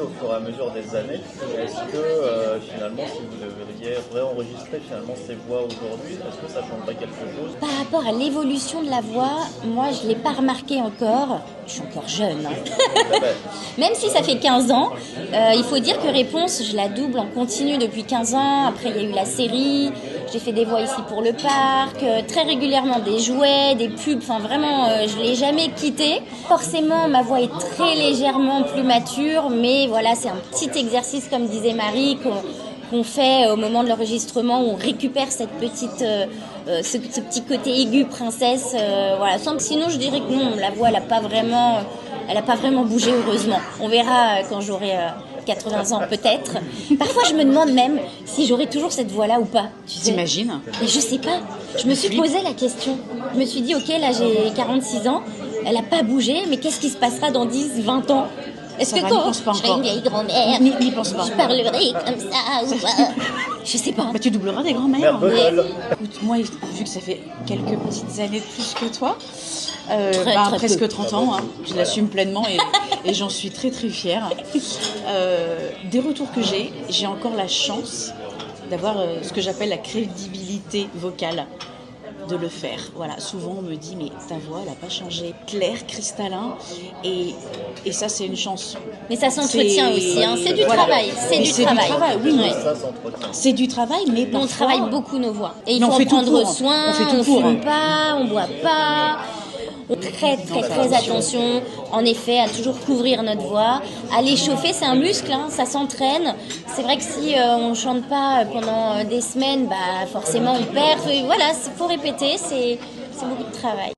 au fur et à mesure des années. Est-ce que finalement, si vous devriez réenregistrer finalement ces voix aujourd'hui, est-ce que ça changerait quelque chose? Par rapport à l'évolution de la voix, moi je ne l'ai pas remarqué encore. Je suis encore jeune. Même si ça fait 15 ans, il faut dire que Réponse, je la double en continu depuis 15 ans. Après, il y a eu la série. J'ai fait des voix ici pour le parc, très régulièrement des jouets, des pubs. Enfin, vraiment, je ne l'ai jamais quittée. Forcément, ma voix est très légèrement plus mature, mais voilà, c'est un petit exercice, comme disait Marie, qu'on fait au moment de l'enregistrement, où on récupère cette petite, ce petit côté aigu princesse. Voilà. Sinon, je dirais que non, la voix, elle n'a pas vraiment bougé, heureusement. On verra quand j'aurai 80 ans, peut-être. Parfois, je me demande même si j'aurai toujours cette voix-là ou pas. T'imagines ? Mais je sais pas. Je me suis posé la question. Je me suis dit, ok, là, j'ai 46 ans. Elle n'a pas bougé, mais qu'est-ce qui se passera dans 10, 20 ans ? Est-ce que quand je serai une vieille grand-mère, n'y pense pas. je parlerai comme ça ou pas ? Je sais pas. Bah, tu doubleras des grands-mères. Mais... Écoute, moi, vu que ça fait quelques petites années de plus que toi, Très presque peu. 30 ans, hein, je l'assume pleinement et j'en suis très très fière. Des retours que j'ai encore la chance d'avoir ce que j'appelle la crédibilité vocale de le faire. Voilà, souvent on me dit mais ta voix elle n'a pas changé, clair, cristallin et ça c'est une chance. Mais ça s'entretient aussi, hein. C'est du travail. C'est du travail, oui. Ouais. Ça s'entretient. C'est du travail, mais On parfois... travaille beaucoup nos voix. Et il Mais faut on en fait tout prendre court. soin, On fait tout on court. fume pas, on boit pas. On fait très attention, en effet, à toujours couvrir notre voix. À l'échauffer, c'est un muscle, hein, ça s'entraîne. C'est vrai que si on chante pas pendant des semaines, bah forcément on perd. Voilà, il faut répéter, c'est beaucoup de travail.